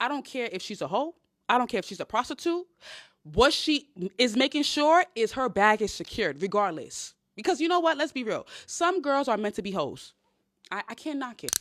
I don't care if she's a hoe. I don't care if she's a prostitute. What she is making sure is her bag is secured regardless. Because you know what? Let's be real. Some girls are meant to be hoes. I can't knock it.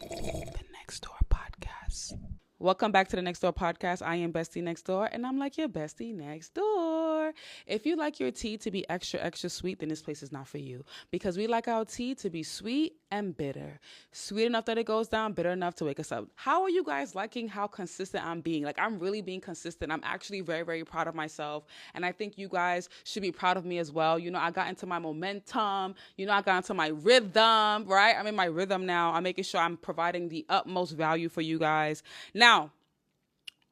The Next Door Podcast. Welcome back to the Next Door Podcast. I am Bestie Next Door, and I'm like your bestie next door. If you like your tea to be extra, extra sweet, then this place is not for you. Because we like our tea to be sweet and bitter. Sweet enough that it goes down, bitter enough to wake us up. How are you guys liking how consistent I'm being? Like, I'm really being consistent. I'm actually very, very proud of myself. And I think you guys should be proud of me as well. You know, I got into my momentum. You know, I got into my rhythm, right? I'm in my rhythm now. I'm making sure I'm providing the utmost value for you guys. Now,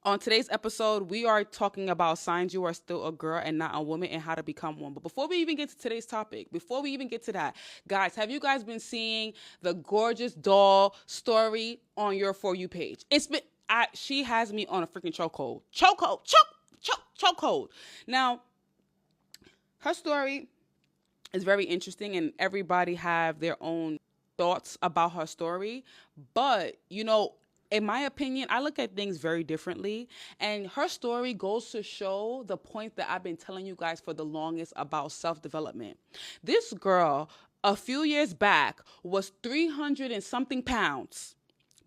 on today's episode, we are talking about signs you are still a girl and not a woman and how to become one. But before we even get to today's topic, before we even get to that, guys, have you guys been seeing the gorgeous doll story on your For You page? She has me on a freaking chokehold. Now, her story is very interesting and everybody have their own thoughts about her story. But, you know, in my opinion, I look at things very differently, and her story goes to show the point that I've been telling you guys for the longest about self-development. This girl, a few years back, was 300 and something pounds.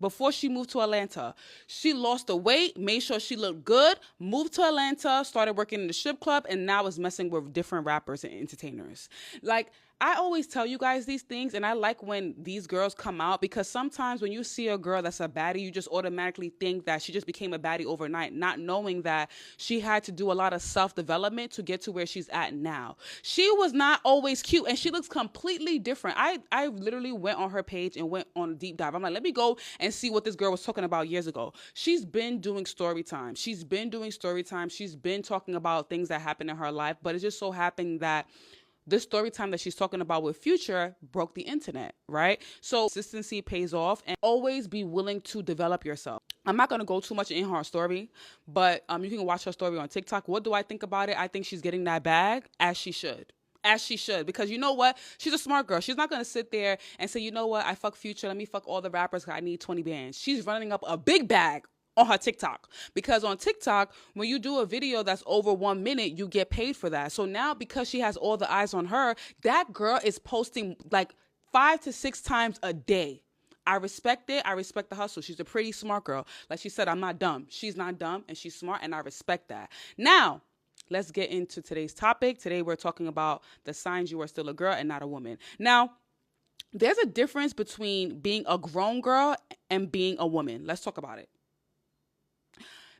Before she moved to Atlanta, she lost the weight, made sure she looked good, moved to Atlanta, started working in the strip club, and now is messing with different rappers and entertainers. Like, I always tell you guys these things, and I like when these girls come out because sometimes when you see a girl that's a baddie, you just automatically think that she just became a baddie overnight, not knowing that she had to do a lot of self-development to get to where she's at now. She was not always cute, and she looks completely different. I literally went on her page and went on a deep dive. I'm like, let me go and see what this girl was talking about years ago. She's been doing story time. She's been talking about things that happened in her life, but it just so happened that this story time that she's talking about with Future broke the internet, right? So consistency pays off, and always be willing to develop yourself. I'm not going to go too much in her story, but you can watch her story on TikTok. What do I think about it? I think she's getting that bag as she should. Because you know what? She's a smart girl. She's not going to sit there and say, you know what? I fuck Future. Let me fuck all the rappers. I need 20 bands. She's running up a big bag on her TikTok, because on TikTok, when you do a video that's over 1 minute, you get paid for that. So now, because she has all the eyes on her, that girl is posting like 5 to 6 times a day. I respect it. I respect the hustle. She's a pretty smart girl. Like she said, I'm not dumb. She's not dumb and she's smart, and I respect that. Now, let's get into today's topic. Today, we're talking about the signs you are still a girl and not a woman. Now, there's a difference between being a grown girl and being a woman. Let's talk about it.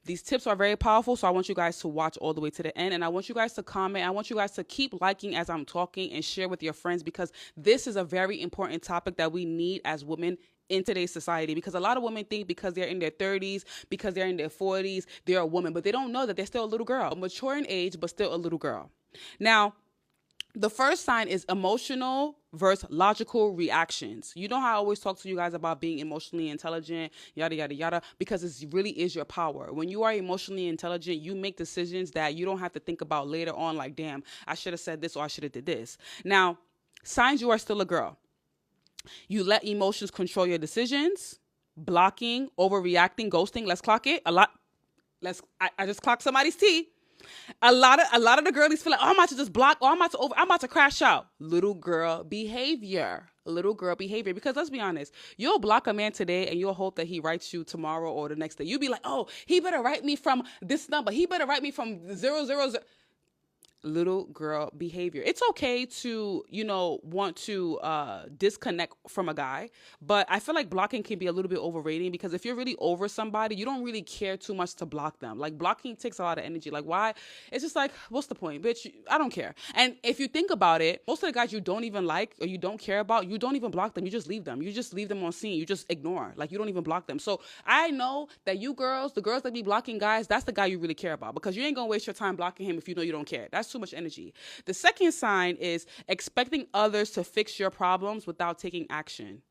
These tips are very powerful, so I want you guys to watch all the way to the end, and I want you guys to comment. I want you guys to keep liking as I'm talking and share with your friends, because this is a very important topic that we need as women in today's society, because a lot of women think because they're in their 30s, because they're in their 40s, they're a woman, but they don't know that they're still a little girl, mature in age, but still a little girl. Now, the first sign is emotional versus logical reactions. You know how I always talk to you guys about being emotionally intelligent, yada, yada, yada, because it really is your power. When you are emotionally intelligent, you make decisions that you don't have to think about later on, like, damn, I should have said this or I should have did this. Now, signs you are still a girl. You let emotions control your decisions, blocking, overreacting, ghosting. Let's clock it. I just clocked somebody's tea. A lot of the girlies feel like, oh, I'm about to just block, or I'm about to crash out. Little girl behavior. Because let's be honest, you'll block a man today and you'll hope that he writes you tomorrow or the next day. You'll be like, oh, he better write me from this number. He better write me from 000. Little girl behavior. It's okay to, want to disconnect from a guy, but I feel like blocking can be a little bit overrated, because if you're really over somebody, you don't really care too much to block them. Like, blocking takes a lot of energy. Like, why? It's just like, what's the point, bitch? I don't care. And if you think about it, most of the guys you don't even like or you don't care about, you don't even block them. You just leave them. You just leave them on scene. You just ignore. Like, you don't even block them. So I know that you girls, the girls that be blocking guys, that's the guy you really care about, because you ain't gonna waste your time blocking him if you know you don't care. That's too much energy. The second sign is expecting others to fix your problems without taking action.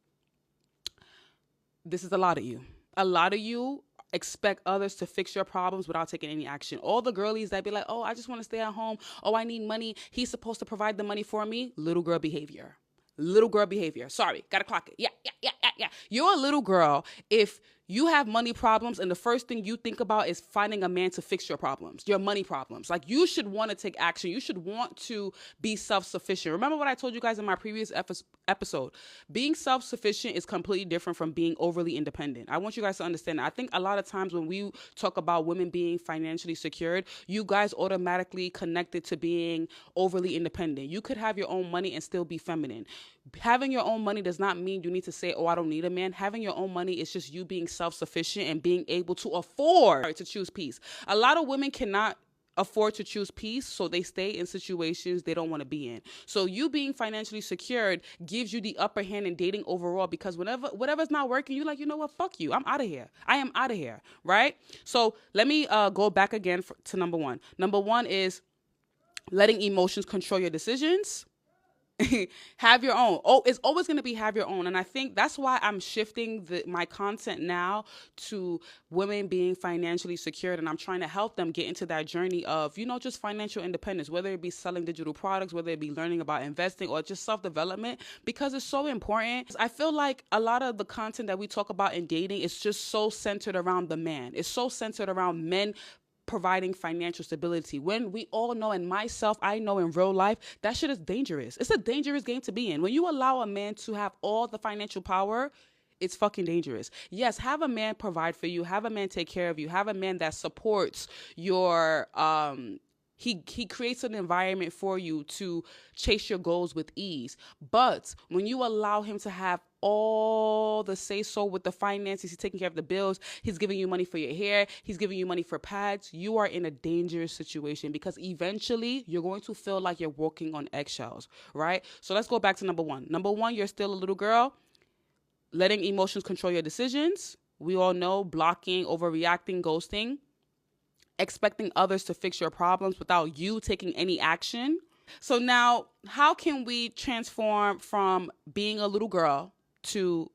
This is a lot of you. A lot of you expect others to fix your problems without taking any action. All the girlies that be like, oh, I just want to stay at home. Oh, I need money. He's supposed to provide the money for me. Little girl behavior. Sorry, gotta clock it. Yeah. You're a little girl if you have money problems, and the first thing you think about is finding a man to fix your problems, your money problems. Like, you should want to take action. You should want to be self-sufficient. Remember what I told you guys in my previous episode? Being self-sufficient is completely different from being overly independent. I want you guys to understand that. I think a lot of times when we talk about women being financially secured, you guys automatically connect it to being overly independent. You could have your own money and still be feminine. Having your own money does not mean you need to say, oh, I don't need a man. Having your own money is just you being self-sufficient and being able to afford to choose peace. A lot of women cannot afford to choose peace, so they stay in situations they don't want to be in. So you being financially secured gives you the upper hand in dating overall, because whatever's not working, you're like, you know what, fuck you, I'm out of here. I am out of here, right? So let me go back again to number one. Number one is letting emotions control your decisions. Have your own. Oh, it's always going to be have your own. And I think that's why I'm shifting my content now to women being financially secured. And I'm trying to help them get into that journey of, just financial independence, whether it be selling digital products, whether it be learning about investing, or just self-development, because it's so important. I feel like a lot of the content that we talk about in dating is just so centered around the man. It's so centered around men providing financial stability, when we all know, and myself, I know in real life, that shit is dangerous. It's a dangerous game to be in. When you allow a man to have all the financial power, it's fucking dangerous. Yes, have a man provide for you, have a man take care of you, have a man that supports your He creates an environment for you to chase your goals with ease. But when you allow him to have all the say-so with the finances, he's taking care of the bills, he's giving you money for your hair, he's giving you money for pads, you are in a dangerous situation, because eventually you're going to feel like you're walking on eggshells, right? So let's go back to number one. Number one, you're still a little girl. Letting emotions control your decisions. We all know blocking, overreacting, ghosting. Expecting others to fix your problems without you taking any action. So now, how can we transform from being a little girl to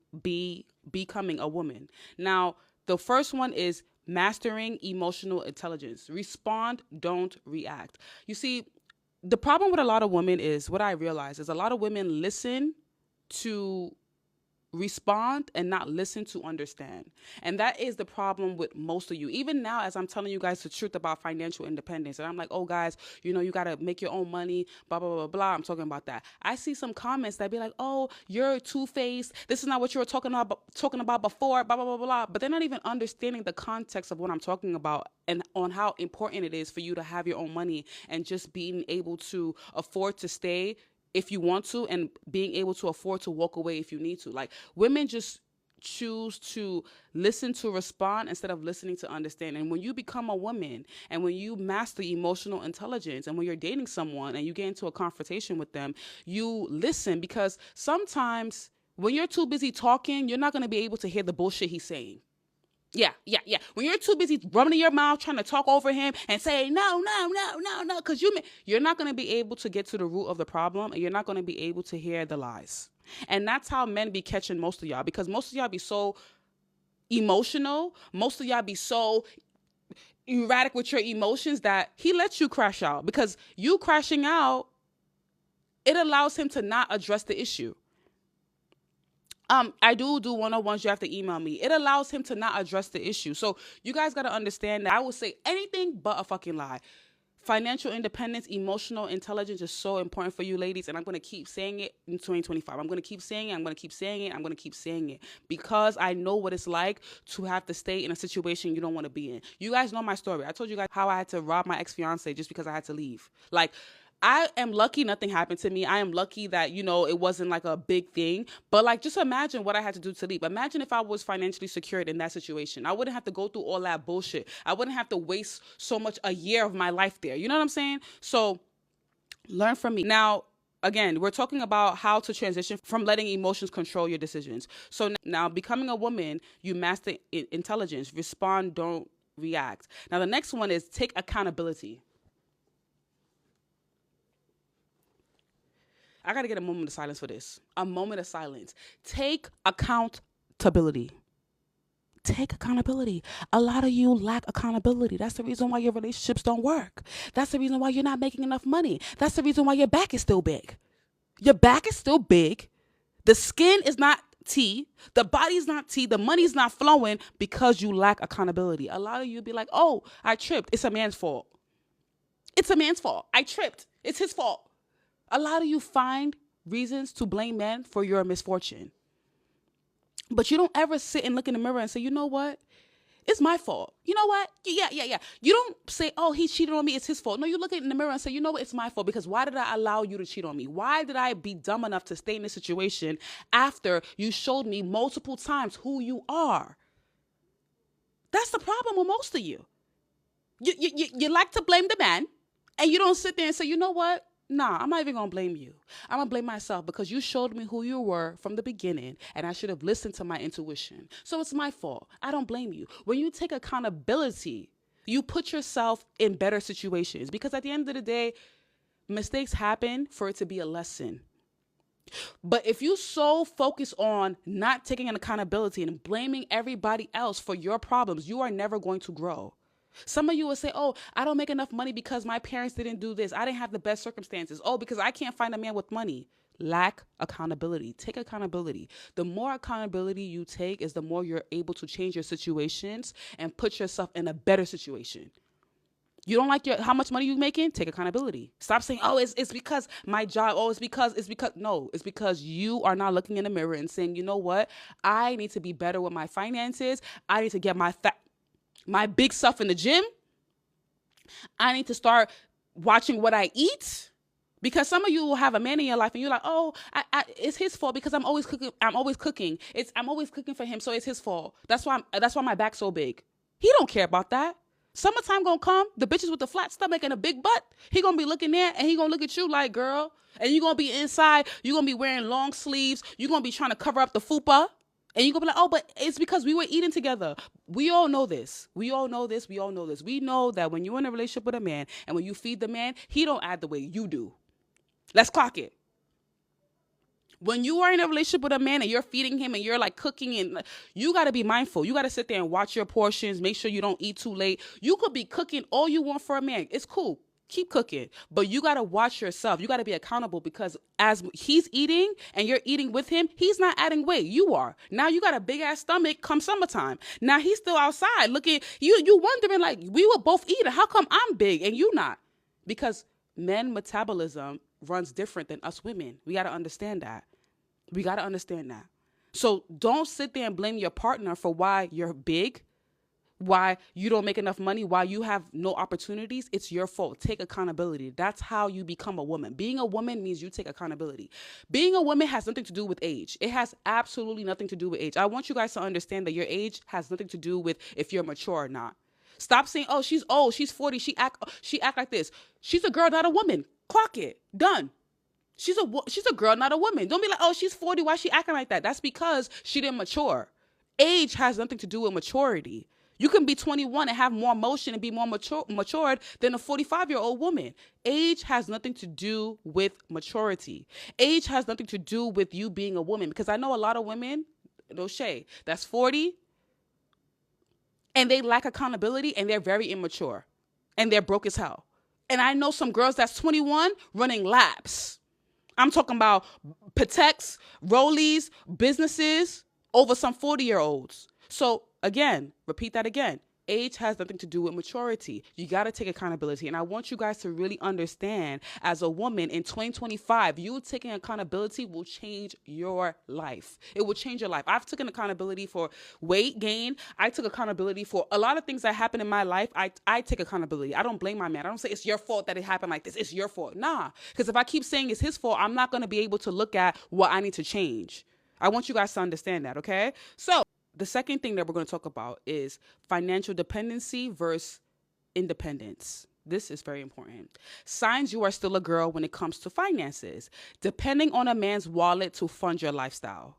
becoming a woman? Now, the first one is mastering emotional intelligence. Respond, don't react. You see, the problem with a lot of women is, what I realize is, a lot of women listen to respond and not listen to understand. And that is the problem with most of you. Even now, as I'm telling you guys the truth about financial independence, and I'm like, oh guys, you got to make your own money, blah, blah, blah, blah. I'm talking about that. I see some comments that be like, oh, you're two-faced. This is not what you were talking about before, blah, blah, blah, blah. But they're not even understanding the context of what I'm talking about, and on how important it is for you to have your own money and just being able to afford to stay if you want to, and being able to afford to walk away if you need to. Like, women just choose to listen to respond instead of listening to understand. And when you become a woman, and when you master emotional intelligence, and when you're dating someone and you get into a confrontation with them, you listen, because sometimes when you're too busy talking, you're not going to be able to hear the bullshit he's saying. Yeah. When you're too busy running your mouth, trying to talk over him and say, no, because you're not going to be able to get to the root of the problem, and you're not going to be able to hear the lies. And that's how men be catching most of y'all, because most of y'all be so emotional. Most of y'all be so erratic with your emotions that he lets you crash out, because you crashing out, it allows him to not address the issue. I do one-on-ones. You have to email me. It allows him to not address the issue. So you guys got to understand that I will say anything but a fucking lie. Financial independence, emotional intelligence is so important for you ladies. And I'm going to keep saying it in 2025. I'm going to keep saying it. I'm going to keep saying it. I'm going to keep saying it, because I know what it's like to have to stay in a situation you don't want to be in. You guys know my story. I told you guys how I had to rob my ex-fiance just because I had to leave. Like, I am lucky nothing happened to me. I am lucky that, it wasn't like a big thing. But like, just imagine what I had to do to leave. Imagine if I was financially secured in that situation. I wouldn't have to go through all that bullshit. I wouldn't have to waste so much, a year of my life there. You know what I'm saying? So learn from me. Now, again, we're talking about how to transition from letting emotions control your decisions. So now, becoming a woman, you master intelligence. Respond, don't react. Now, the next one is take accountability. I got to get a moment of silence for this. A moment of silence. Take accountability. Take accountability. A lot of you lack accountability. That's the reason why your relationships don't work. That's the reason why you're not making enough money. That's the reason why your back is still big. Your back is still big. The skin is not tea, the body's not tea, the money's not flowing because you lack accountability. A lot of you be like, oh, I tripped. It's a man's fault. It's a man's fault. I tripped. It's his fault. A lot of you find reasons to blame men for your misfortune. But you don't ever sit and look in the mirror and say, you know what? It's my fault. You know what? Yeah. You don't say, oh, he cheated on me. It's his fault. No, you look in the mirror and say, you know what? It's my fault, because why did I allow you to cheat on me? Why did I be dumb enough to stay in this situation after you showed me multiple times who you are? That's the problem with most of you. You like to blame the man, and you don't sit there and say, you know what? Nah, I'm not even going to blame you. I'm going to blame myself because you showed me who you were from the beginning, and I should have listened to my intuition. So it's my fault. I don't blame you. When you take accountability, you put yourself in better situations, because at the end of the day, mistakes happen for it to be a lesson. But if you so focus on not taking an accountability and blaming everybody else for your problems, you are never going to grow. Some of you will say, oh, I don't make enough money because my parents didn't do this. I didn't have the best circumstances. Oh, because I can't find a man with money. Lack accountability. Take accountability. The more accountability you take is the more you're able to change your situations and put yourself in a better situation. You don't like how much money you're making? Take accountability. Stop saying, oh, it's because my job. Oh, it's because. No, it's because you are not looking in the mirror and saying, you know what? I need to be better with my finances. I need to get my big stuff in the gym. I need to start watching what I eat, because some of you will have a man in your life and you're like, oh, it's his fault because I'm always cooking. I'm always cooking for him, so it's his fault. That's why my back's so big. He don't care about that. Summertime gonna come. The bitches with the flat stomach and a big butt, he gonna be looking there and he gonna look at you like, girl, and you gonna be inside. You gonna be wearing long sleeves. You gonna be trying to cover up the fupa. And you're going to be like, oh, but it's because we were eating together. We all know this. We know that when you're in a relationship with a man and when you feed the man, he don't add the way you do. Let's clock it. When you are in a relationship with a man and you're feeding him and you're like cooking, and you got to be mindful. You got to sit there and watch your portions. Make sure you don't eat too late. You could be cooking all you want for a man. It's cool. Keep cooking, but you got to watch yourself. You got to be accountable, because as he's eating and you're eating with him, he's not adding weight. You are. Now you got a big ass stomach come summertime. Now he's still outside looking, you wondering like, we were both eating. How come I'm big and you not? Because men metabolism runs different than us women. We got to understand that. So don't sit there and blame your partner for why you're big, why you don't make enough money, why you have no opportunities. It's your fault. Take accountability. That's how you become a woman. Being a woman means you take accountability. Being a woman has nothing to do with age. It has absolutely nothing to do with age. I want you guys to understand that your age has nothing to do with if you're mature or not. Stop saying, oh, she's old, she's 40, she act like this. She's a girl, not a woman. Clock it. Done. She's a girl, not a woman. Don't be like, oh, she's 40, why is she acting like that? That's because she didn't mature. Age has nothing to do with maturity. You can be 21 and have more emotion and be more matured than a 45-year-old woman. Age has nothing to do with maturity. Age has nothing to do with you being a woman, because I know a lot of women, no shade, that's 40 and they lack accountability and they're very immature and they're broke as hell. And I know some girls that's 21 running laps. I'm talking about Pateks, Rollies, businesses over some 40-year-olds. So again, repeat that again. Age has nothing to do with maturity. You got to take accountability. And I want you guys to really understand, as a woman in 2025, you taking accountability will change your life. It will change your life. I've taken accountability for weight gain. I took accountability for a lot of things that happen in my life. I take accountability. I don't blame my man. I don't say it's your fault that it happened like this. It's your fault. Nah, because if I keep saying it's his fault, I'm not going to be able to look at what I need to change. I want you guys to understand that, okay? So the second thing that we're going to talk about is financial dependency versus independence. This is very important. Signs you are still a girl when it comes to finances. Depending on a man's wallet to fund your lifestyle.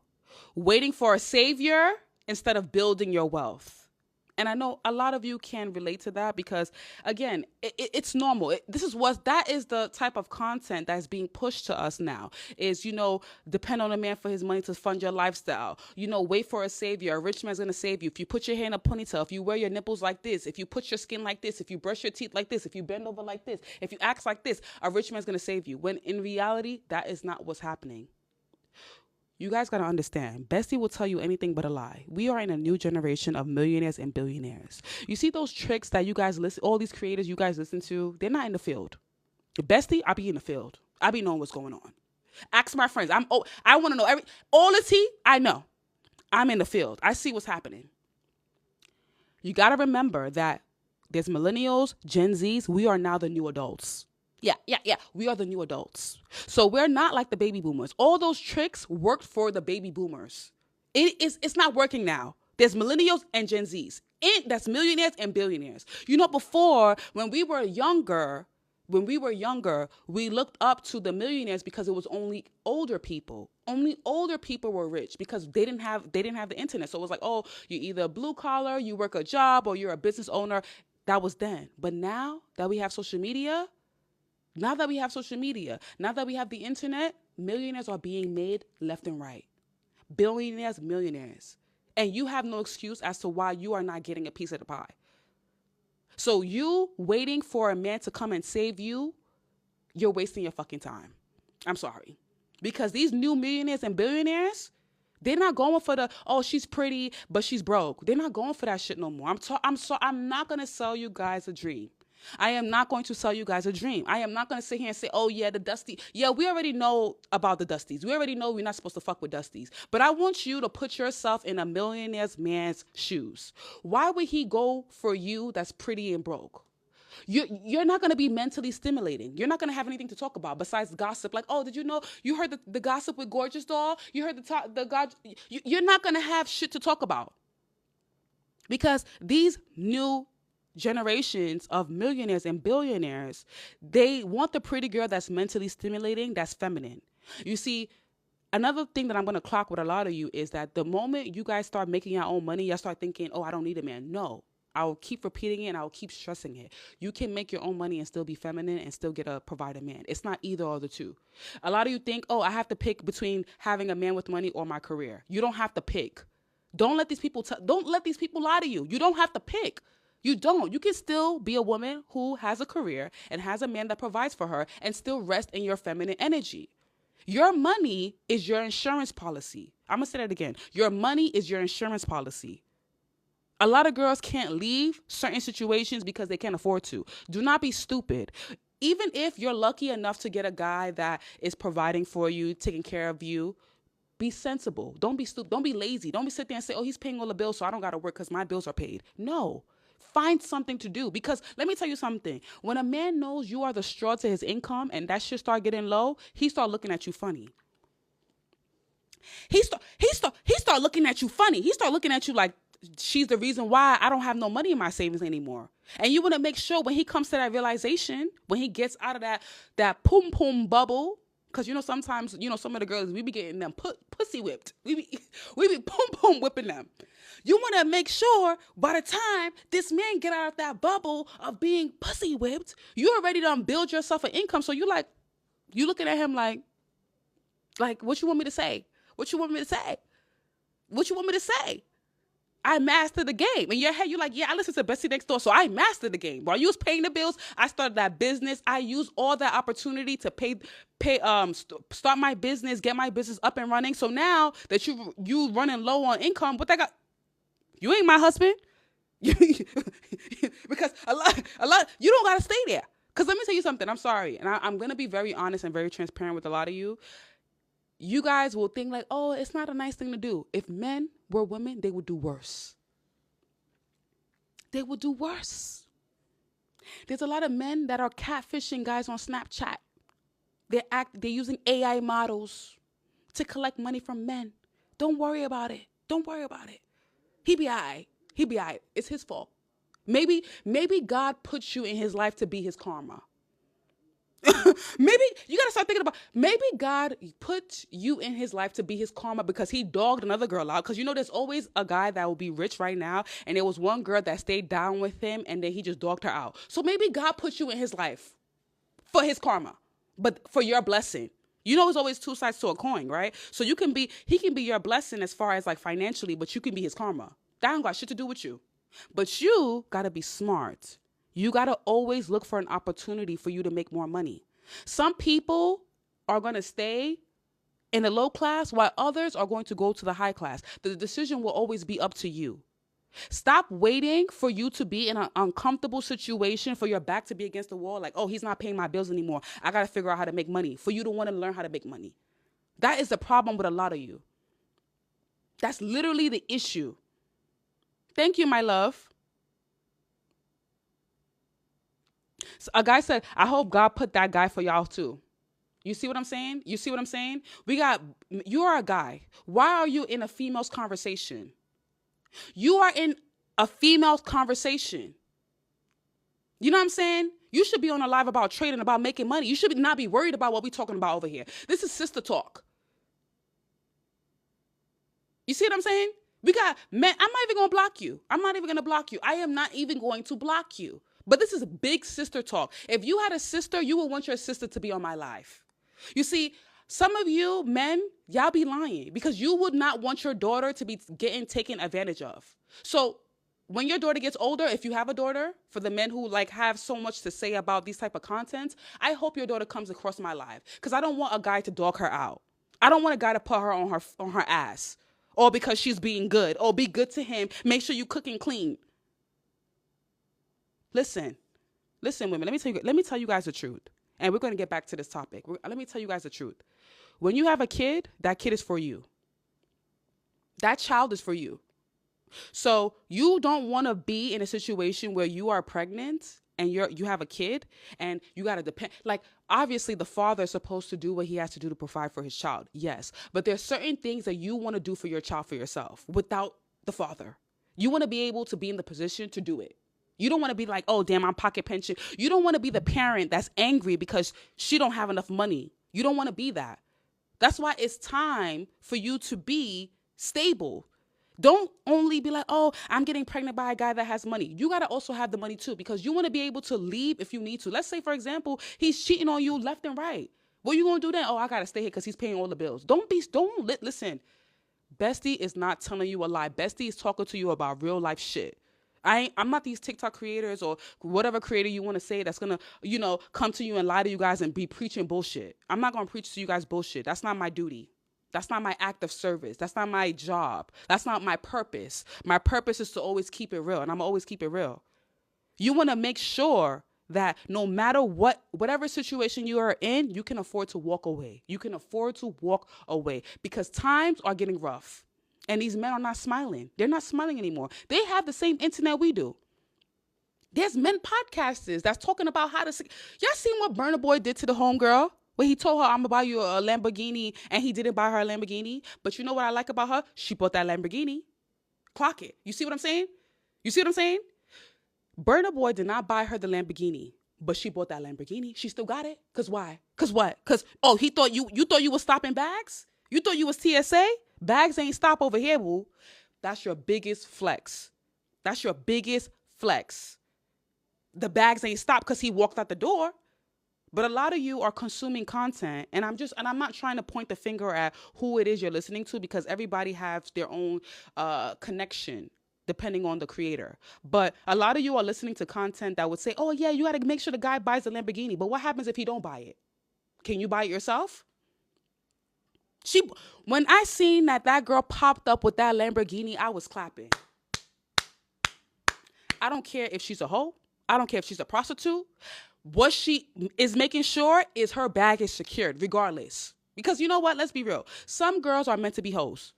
Waiting for a savior instead of building your wealth. And I know a lot of you can relate to that because, again, it's normal. That is the type of content that's being pushed to us now is, depend on a man for his money to fund your lifestyle. Wait for a savior. A rich man's going to save you. If you put your hair in a ponytail, if you wear your nipples like this, if you put your skin like this, if you brush your teeth like this, if you bend over like this, if you act like this, a rich man's going to save you. When in reality, that is not what's happening. You guys got to understand, Bestie will tell you anything but a lie. We are in a new generation of millionaires and billionaires. You see those tricks that you guys listen, all these creators you guys listen to, they're not in the field. The Bestie, I be in the field. I be knowing what's going on. Ask my friends. I want to know all the tea. I know. I'm in the field. I see what's happening. You got to remember that there's millennials, Gen Zs. We are now the new adults. Yeah. We are the new adults. So we're not like the baby boomers. All those tricks worked for the baby boomers. It's not working now. There's millennials and Gen Zs. That's millionaires and billionaires. You know, before, when we were younger, we looked up to the millionaires because it was only older people. Only older people were rich because they didn't have the internet. So it was like, oh, you're either blue collar, you work a job, or you're a business owner. That was then. But now that we have social media, now that we have the internet, millionaires are being made left and right. Billionaires, millionaires. And you have no excuse as to why you are not getting a piece of the pie. So you waiting for a man to come and save you, you're wasting your fucking time. I'm sorry. Because these new millionaires and billionaires, they're not going for the, oh, she's pretty, but she's broke. They're not going for that shit no more. I'm not going to sell you guys a dream. I am not going to sell you guys a dream. I am not going to sit here and say, oh, yeah, the Dusty. Yeah, we already know about the Dusties. We already know we're not supposed to fuck with Dusties. But I want you to put yourself in a millionaire's man's shoes. Why would he go for you that's pretty and broke? You're not going to be mentally stimulating. You're not going to have anything to talk about besides gossip. Like, oh, did you know you heard the gossip with Gorgeous Doll? You heard you're not going to have shit to talk about. Because these new generations of millionaires and billionaires, they want the pretty girl that's mentally stimulating, that's feminine. You see, another thing that I'm going to clock with a lot of you is that the moment you guys start making your own money, you start thinking, oh, I don't need a man. No, I'll keep repeating it and I'll keep stressing it. You can make your own money and still be feminine and still get a provider man. It's not either or the two. A lot of you think, oh, I have to pick between having a man with money or my career. You don't have to pick. Don't let these people lie to you. You don't have to pick. You don't. You can still be a woman who has a career and has a man that provides for her and still rest in your feminine energy. Your money is your insurance policy. I'm going to say that again. Your money is your insurance policy. A lot of girls can't leave certain situations because they can't afford to. Do not be stupid. Even if you're lucky enough to get a guy that is providing for you, taking care of you, be sensible. Don't be stupid. Don't be lazy. Don't be sit there and say, oh, he's paying all the bills, so I don't got to work because my bills are paid. No. Find something to do, because let me tell you something. When a man knows you are the straw to his income and that shit start getting low, he start looking at you funny. He start looking at you funny. He start looking at you like she's the reason why I don't have no money in my savings anymore. And you want to make sure when he comes to that realization, when he gets out of that pum pum bubble, because sometimes some of the girls, we be getting them pussy whipped. We be pum pum whipping them. You want to make sure by the time this man get out of that bubble of being pussy whipped, you already done build yourself an income. So you looking at him like, what you want me to say? What you want me to say? What you want me to say? I mastered the game. In your head, you're like, yeah, I listened to Bestie Next Door, so I mastered the game. While you was paying the bills, I started that business. I used all that opportunity to start my business, get my business up and running. So now that you running low on income, what that got? You ain't my husband. Because a lot, you don't gotta stay there. Because let me tell you something. I'm sorry, and I'm gonna be very honest and very transparent with a lot of you. You guys will think like, oh, it's not a nice thing to do. If men were women, they would do worse. They would do worse. There's a lot of men that are catfishing guys on Snapchat. They're using AI models to collect money from men. Don't worry about it. Don't worry about it. He be all right. He be all right. It's his fault. Maybe God puts you in his life to be his karma. Maybe you got to start thinking about, maybe God put you in his life to be his karma because he dogged another girl out. Because there's always a guy that will be rich right now. And there was one girl that stayed down with him and then he just dogged her out. So maybe God put you in his life for his karma, but for your blessing. It's always two sides to a coin, right? So he can be your blessing as far as like financially, but you can be his karma. That ain't got shit to do with you. But you got to be smart. You got to always look for an opportunity for you to make more money. Some people are going to stay in the low class while others are going to go to the high class. The decision will always be up to you. Stop waiting for you to be in an uncomfortable situation, for your back to be against the wall. Like, oh, he's not paying my bills anymore. I got to figure out how to make money. For you to want to learn how to make money. That is the problem with a lot of you. That's literally the issue. Thank you, my love. So a guy said, I hope God put that guy for y'all too. You see what I'm saying? You see what I'm saying? You are a guy. Why are you in a female's conversation? You are in a female's conversation. You know what I'm saying? You should be on a live about trading, about making money. You should not be worried about what we're talking about over here. This is sister talk. You see what I'm saying? We got men. I'm not even going to block you. I'm not even going to block you. I am not even going to block you. But this is big sister talk. If you had a sister, you would want your sister to be on my live. You see, some of you men, y'all be lying because you would not want your daughter to be getting taken advantage of. So when your daughter gets older, if you have a daughter, for the men who like have so much to say about these type of content, I hope your daughter comes across my live because I don't want a guy to dog her out. I don't want a guy to put her on her ass, or because she's being good, or be good to him. Make sure you cook and clean. Listen, women. Let me tell you guys the truth, and we're going to get back to this topic. Let me tell you guys the truth. When you have a kid, that kid is for you. That child is for you. So you don't want to be in a situation where you are pregnant and you have a kid and you got to depend. Like, obviously the father is supposed to do what he has to do to provide for his child. Yes. But there's certain things that you want to do for your child for yourself without the father. You want to be able to be in the position to do it. You don't want to be like, oh, damn, I'm pocket pension. You don't want to be the parent that's angry because she don't have enough money. You don't want to be that. That's why it's time for you to be stable. Don't only be like, oh, I'm getting pregnant by a guy that has money. You got to also have the money too, because you want to be able to leave if you need to. Let's say, for example, he's cheating on you left and right. What are you going to do then? Oh, I got to stay here because he's paying all the bills. Listen. Bestie is not telling you a lie. Bestie is talking to you about real life shit. I'm not these TikTok creators or whatever creator you want to say that's going to, come to you and lie to you guys and be preaching bullshit. I'm not going to preach to you guys bullshit. That's not my duty. That's not my act of service. That's not my job. That's not my purpose. My purpose is to always keep it real, and I'm always keep it real. You want to make sure that no matter whatever situation you are in, you can afford to walk away. You can afford to walk away because times are getting rough. And these men are not smiling. They're not smiling anymore. They have the same internet we do. There's men podcasters that's talking about how to... Y'all seen what Burna Boy did to the homegirl? Where he told her, I'm going to buy you a Lamborghini, and he didn't buy her a Lamborghini. But you know what I like about her? She bought that Lamborghini. Clock it. You see what I'm saying? Burna Boy did not buy her the Lamborghini, but she bought that Lamborghini. She still got it. Because why? Because what? Because, oh, he thought you thought you was stopping bags? You thought you was TSA? Bags ain't stop over here, boo. That's your biggest flex. The bags ain't stop because he walked out the door. But a lot of you are consuming content, and I'm not trying to point the finger at who it is you're listening to, because everybody has their own connection depending on the creator. But a lot of you are listening to content that would say, oh yeah, you got to make sure the guy buys the Lamborghini. But what happens if he don't buy it? Can you buy it yourself? When I seen that girl popped up with that Lamborghini, I was clapping. I don't care if she's a hoe. I don't care if she's a prostitute. What she is making sure is her bag is secured regardless. Because you know what? Let's be real. Some girls are meant to be hoes.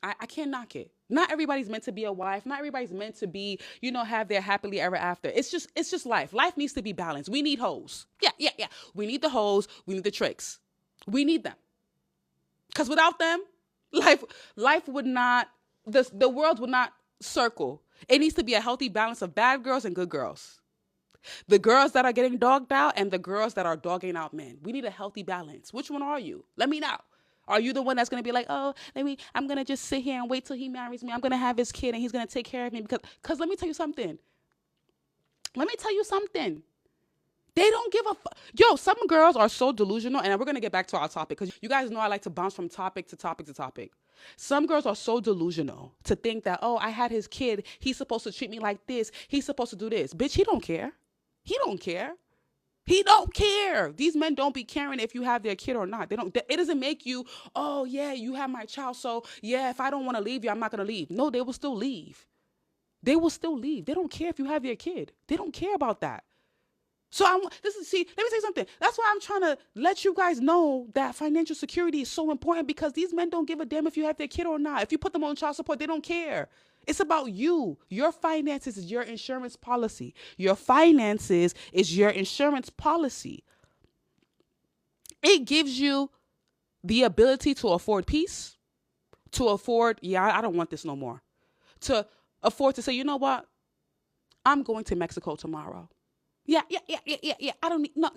I can't knock it. Not everybody's meant to be a wife. Not everybody's meant to be, have their happily ever after. It's just life. Life needs to be balanced. We need hoes. Yeah. We need the hoes. We need the tricks. We need them. Because without them, life would not, the world would not circle. It needs to be a healthy balance of bad girls and good girls. The girls that are getting dogged out and the girls that are dogging out men. We need a healthy balance. Which one are you? Let me know. Are you the one that's going to be like, oh, I'm going to just sit here and wait till he marries me. I'm going to have his kid and he's going to take care of me. Because let me tell you something. They don't give a fuck. Yo, some girls are so delusional, and we're going to get back to our topic because you guys know I like to bounce from topic to topic to topic. Some girls are so delusional to think that, oh, I had his kid. He's supposed to treat me like this. He's supposed to do this. Bitch, he don't care. He don't care. These men don't be caring if you have their kid or not. They don't. It doesn't make you, oh yeah, you have my child, so yeah, if I don't want to leave you, I'm not gonna leave. No, they will still leave. They will still leave. They don't care if you have their kid. They don't care about that. So let me say something. That's why I'm trying to let you guys know that financial security is so important, because these men don't give a damn if you have their kid or not. If you put them on child support, they don't care. It's about you. Your finances is your insurance policy. Your finances is your insurance policy. It gives you the ability to afford peace, to afford, I don't want this no more, to afford to say, you know what? I'm going to Mexico tomorrow. Yeah. I don't need, no.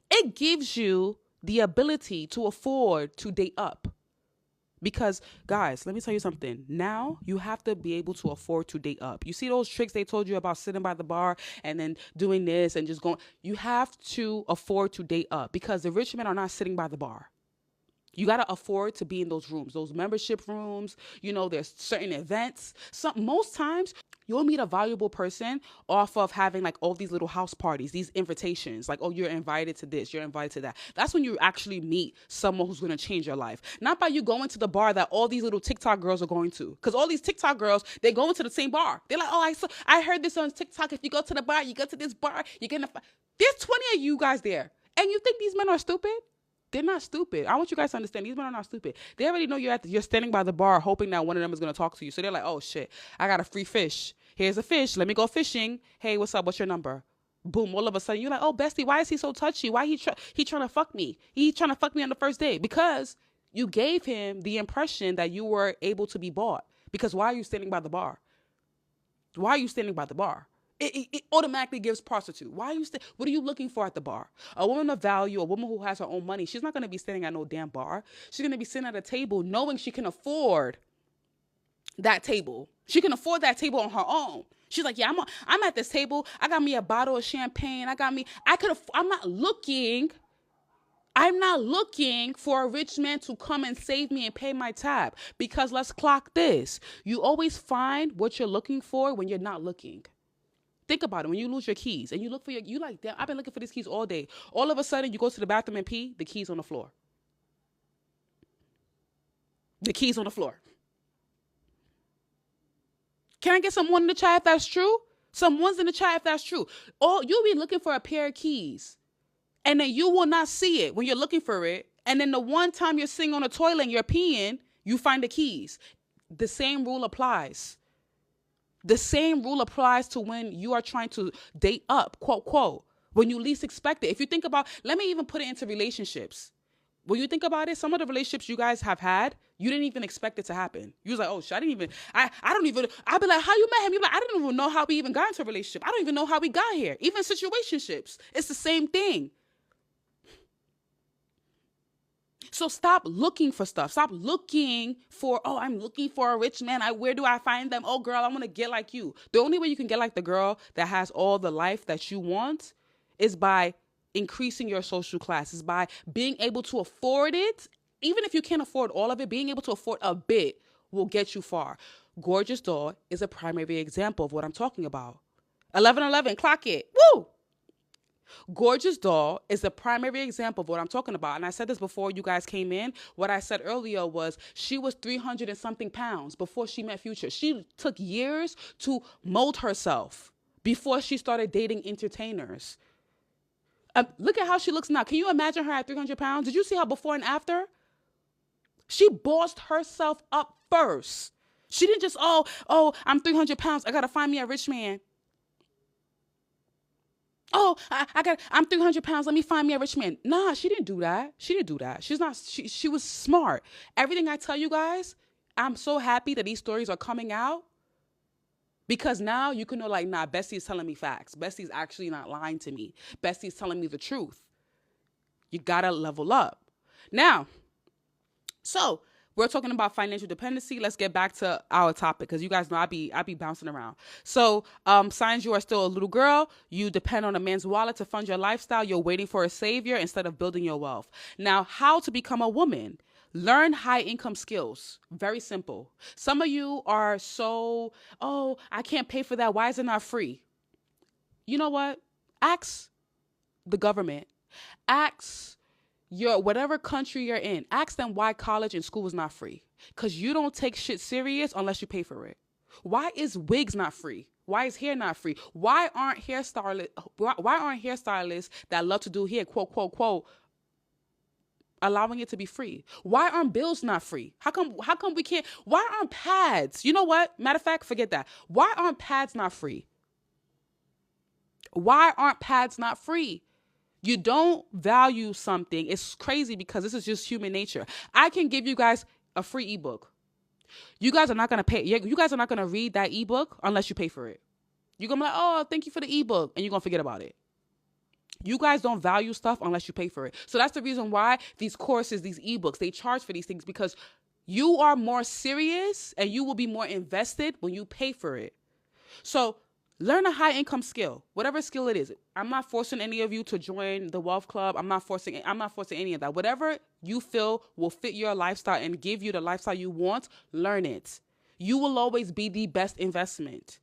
It gives you the ability to afford to date up. Because, guys, let me tell you something. Now, you have to be able to afford to date up. You see those tricks they told you about sitting by the bar and then doing this and just going? You have to afford to date up, because the rich men are not sitting by the bar. You got to afford to be in those rooms, those membership rooms. There's certain events. Most times, you'll meet a valuable person off of having like all these little house parties, these invitations. Like, oh, you're invited to this, you're invited to that. That's when you actually meet someone who's going to change your life. Not by you going to the bar that all these little TikTok girls are going to. Because all these TikTok girls, they go into the same bar. They're like, oh, I heard this on TikTok. If you go to the bar, you go to this bar, you're going to... There's 20 of you guys there. And you think these men are stupid? They're not stupid. I want you guys to understand, these men are not stupid. They already know you're standing by the bar hoping that one of them is going to talk to you. So they're like, oh shit, I got a free fish. Here's a fish. Let me go fishing. Hey, what's up? What's your number? Boom. All of a sudden you're like, oh, bestie, why is he so touchy? Why he trying to fuck me? He trying to fuck me on the first date. Because you gave him the impression that you were able to be bought. Because why are you standing by the bar? Why are you standing by the bar? It automatically gives prostitute. Why are you what are you looking for at the bar? A woman of value, a woman who has her own money, she's not going to be standing at no damn bar. She's going to be sitting at a table knowing she can afford that table. She can afford that table on her own. She's like, yeah, I'm at this table. I got me a bottle of champagne. I'm not looking for a rich man to come and save me and pay my tab. Because let's clock this. You always find what you're looking for when you're not looking. Think about it. When you lose your keys and you look for you like, damn, I've been looking for these keys all day. All of a sudden, you go to the bathroom and pee, the keys on the floor. The keys on the floor. Can I get someone in the chat if that's true? Someone's in the chat if that's true. Or you'll be looking for a pair of keys, and then you will not see it when you're looking for it. And then the one time you're sitting on the toilet and you're peeing, you find the keys. The same rule applies. The same rule applies to when you are trying to date up, quote, quote, when you least expect it. If you think about, let me even put it into relationships. When you think about it, some of the relationships you guys have had, you didn't even expect it to happen. You was like, oh shit, I'd be like, how you met him? You're like, I didn't even know how we even got into a relationship. I don't even know how we got here. Even situationships, it's the same thing. So stop looking for stuff. Stop looking for, oh, I'm looking for a rich man. Where do I find them? Oh, girl, I want to get like you. The only way you can get like the girl that has all the life that you want is by increasing your social class, is by being able to afford it. Even if you can't afford all of it, being able to afford a bit will get you far. Gorgeous Doll is a primary example of what I'm talking about. 1111, clock it. Woo! Gorgeous Doll is the primary example of what I'm talking about. And I said this before you guys came in. What I said earlier was she was 300 and something pounds before she met Future. She took years to mold herself before she started dating entertainers. Look at how she looks now. Can you imagine her at 300 pounds? Did you see her before and after? She bossed herself up first. She didn't just, oh, I'm 300 pounds. I got to find me a rich man. Oh, I'm 300 pounds. Let me find me a rich man. Nah, she didn't do that. She was smart. Everything I tell you guys, I'm so happy that these stories are coming out, because now you can know, like, nah, Bestie's telling me facts. Bestie's actually not lying to me. Bestie's telling me the truth. You gotta level up. Now, so we're talking about financial dependency. Let's get back to our topic, because you guys know I be bouncing around. So signs you are still a little girl. You depend on a man's wallet to fund your lifestyle. You're waiting for a savior instead of building your wealth. Now, how to become a woman? Learn high income skills. Very simple. Some of you are so, oh, I can't pay for that. Why is it not free? You know what? Ask the government. Ask whatever country you're in. Ask them why college and school is not free. Because you don't take shit serious unless you pay for it. Why is wigs not free? Why is hair not free? Why aren't hairstylists that love to do hair, quote, quote, quote, allowing it to be free? Why aren't bills not free? How come we can't? Why aren't pads? You know what? Matter of fact, forget that. Why aren't pads not free? Why aren't pads not free? You don't value something. It's crazy because this is just human nature. I can give you guys a free ebook. You guys are not going to pay. You guys are not going to read that ebook unless you pay for it. You're going to be like, oh, thank you for the ebook. And you're going to forget about it. You guys don't value stuff unless you pay for it. So that's the reason why these courses, these ebooks, they charge for these things, because you are more serious and you will be more invested when you pay for it. So learn a high income skill, whatever skill it is. I'm not forcing any of you to join the Wealth Club. I'm not forcing any of that. Whatever you feel will fit your lifestyle and give you the lifestyle you want, learn it. You will always be the best investment.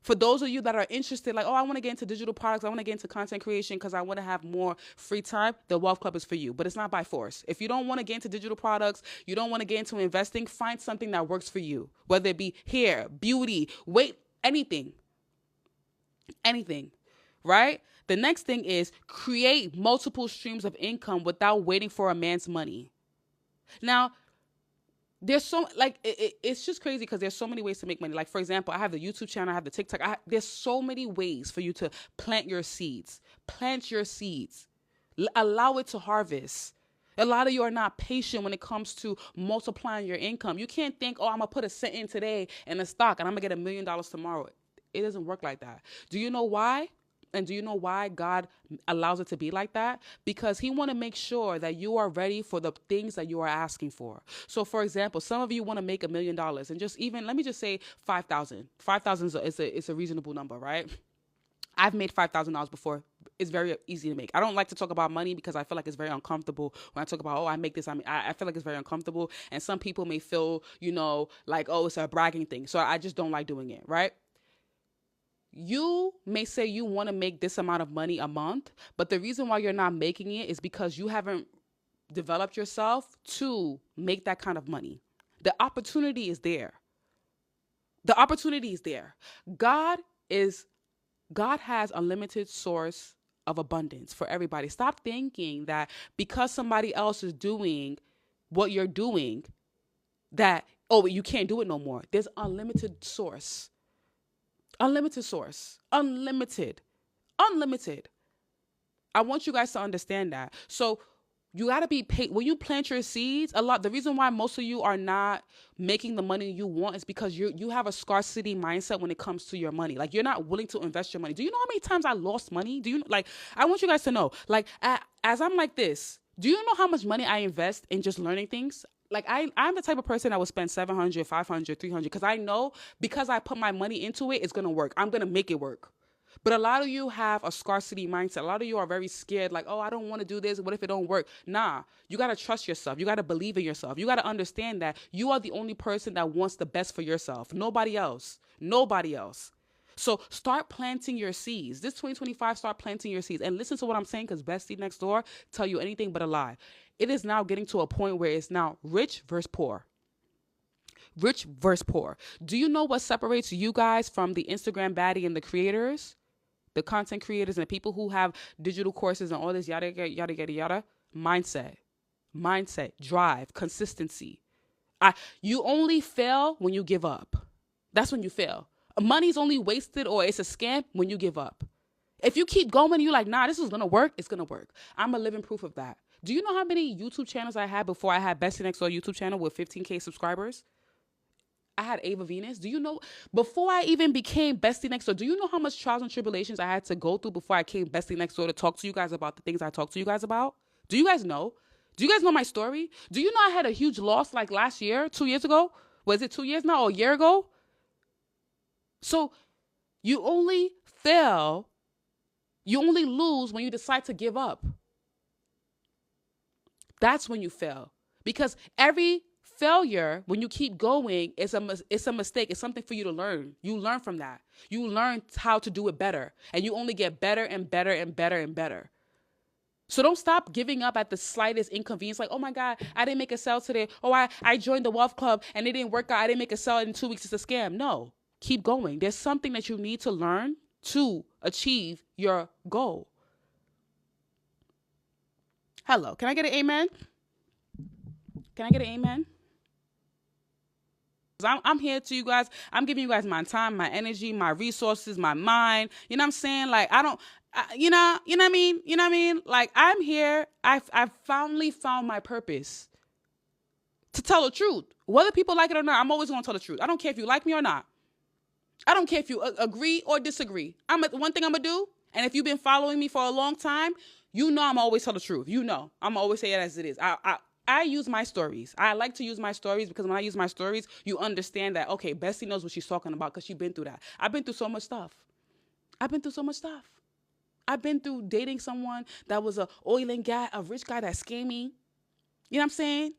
For those of you that are interested, like, oh, I want to get into digital products, I want to get into content creation because I want to have more free time, the Wealth Club is for you. But it's not by force. If you don't want to get into digital products, you don't want to get into investing, find something that works for you, whether it be hair, beauty, weight, anything, right? The next thing is create multiple streams of income without waiting for a man's money. Now, there's it's just crazy because there's so many ways to make money. Like, for example, I have the YouTube channel, I have the TikTok. There's so many ways for you to plant your seeds. Allow it to harvest. A lot of you are not patient when it comes to multiplying your income. You can't think, oh, I'm going to put a cent in today in a stock and I'm going to get $1 million tomorrow. It doesn't work like that. Do you know why? And do you know why God allows it to be like that? Because he want to make sure that you are ready for the things that you are asking for. So, for example, some of you want to make $1 million and just even, let me just say 5,000. 5,000 is a reasonable number, right? I've made $5,000 before. It's very easy to make. I don't like to talk about money because I feel like it's very uncomfortable when I talk about, oh, I make this. I feel like it's very uncomfortable. And some people may feel, like, oh, it's a bragging thing. So I just don't like doing it, right? You may say you want to make this amount of money a month, but the reason why you're not making it is because you haven't developed yourself to make that kind of money. The opportunity is there. God has a limited source of abundance for everybody. Stop thinking that because somebody else is doing what you're doing, that, oh, you can't do it no more. There's unlimited source. Unlimited. I want you guys to understand that. So you got to be paid. When you plant your seeds, the reason why most of you are not making the money you want is because you have a scarcity mindset when it comes to your money. Like, you're not willing to invest your money. Do you know how many times I lost money? I want you guys to know, as I'm like this, do you know how much money I invest in just learning things? Like, I'm the type of person that would spend $700, $500, $300 because I know because I put my money into it, it's going to work. I'm going to make it work. But a lot of you have a scarcity mindset. A lot of you are very scared, like, oh, I don't want to do this. What if it don't work? Nah, you got to trust yourself. You got to believe in yourself. You got to understand that you are the only person that wants the best for yourself. Nobody else. So start planting your seeds. This 2025, start planting your seeds. And listen to what I'm saying, because Bestie Next Door tell you anything but a lie. It is now getting to a point where it's now rich versus poor. Do you know what separates you guys from the Instagram baddie and the creators, the content creators and the people who have digital courses and all this yada, yada, yada, yada? Mindset, drive, consistency. You only fail when you give up. That's when you fail. Money's only wasted or it's a scam when you give up. If you keep going and you're like, nah, this is going to work, it's going to work. I'm a living proof of that. Do you know how many YouTube channels I had before I had BestieNextDoor YouTube channel with 15K subscribers? I had Ava Venus. Do you know, before I even became BestieNextDoor, do you know how much trials and tribulations I had to go through before I came BestieNextDoor to talk to you guys about the things I talk to you guys about? Do you guys know? Do you guys know my story? Do you know I had a huge loss like last year, 2 years ago? Was it 2 years now or a year ago? So you only lose when you decide to give up. That's when you fail. Because every failure, when you keep going, it's a mistake. It's something for you to learn. You learn from that. You learn how to do it better. And you only get better and better and better and better. So don't stop giving up at the slightest inconvenience. Like, oh my God, I didn't make a sale today. Oh, I joined the wealth club and it didn't work out. I didn't make a sale in 2 weeks. It's a scam. No, keep going. There's something that you need to learn to achieve your goal. Hello, can I get an amen? Can I get an amen? I'm here to you guys. I'm giving you guys my time, my energy, my resources, my mind. You know what I'm saying? Like, you know what I mean? You know what I mean? Like, I'm here. I've finally found my purpose to tell the truth. Whether people like it or not, I'm always going to tell the truth. I don't care if you like me or not. I don't care if you agree or disagree. One thing I'm going to do, and if you've been following me for a long time, you know I'm always tell the truth. You know, I'm always say it as it is. I use my stories. I like to use my stories because when I use my stories, you understand that, okay, Bestie knows what she's talking about because she's been through that. I've been through so much stuff. I've been through dating someone that was a rich guy that scammed me. You know what I'm saying?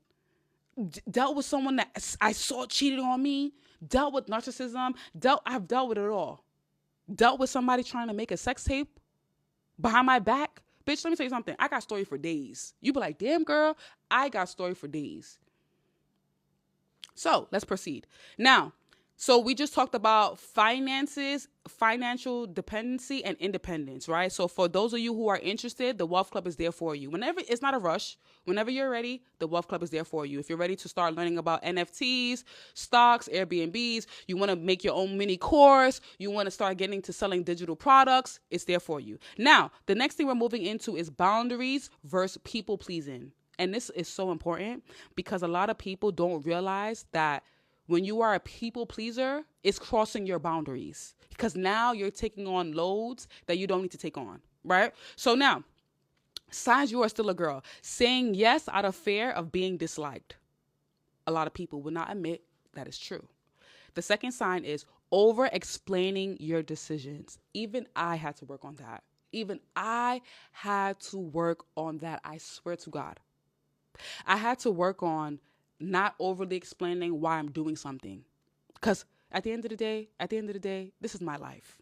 Dealt with someone that I saw cheated on me. Dealt with narcissism. I've dealt with it all. Dealt with somebody trying to make a sex tape behind my back. Bitch, let me tell you something. I got story for days. You be like, damn, girl, I got story for days. So let's proceed. Now, so we just talked about finances, financial dependency, and independence, right? So for those of you who are interested, the Wealth Club is there for you. It's not a rush. Whenever you're ready, the Wealth Club is there for you. If you're ready to start learning about NFTs, stocks, Airbnbs, you want to make your own mini course, you want to start getting to selling digital products, it's there for you. Now, the next thing we're moving into is boundaries versus people pleasing. And this is so important because a lot of people don't realize that when you are a people pleaser, it's crossing your boundaries because now you're taking on loads that you don't need to take on, right? So now, signs you are still a girl. Saying yes out of fear of being disliked. A lot of people will not admit that is true. The second sign is over-explaining your decisions. Even I had to work on that. I swear to God. I had to work on not overly explaining why I'm doing something. Because at the end of the day, this is my life.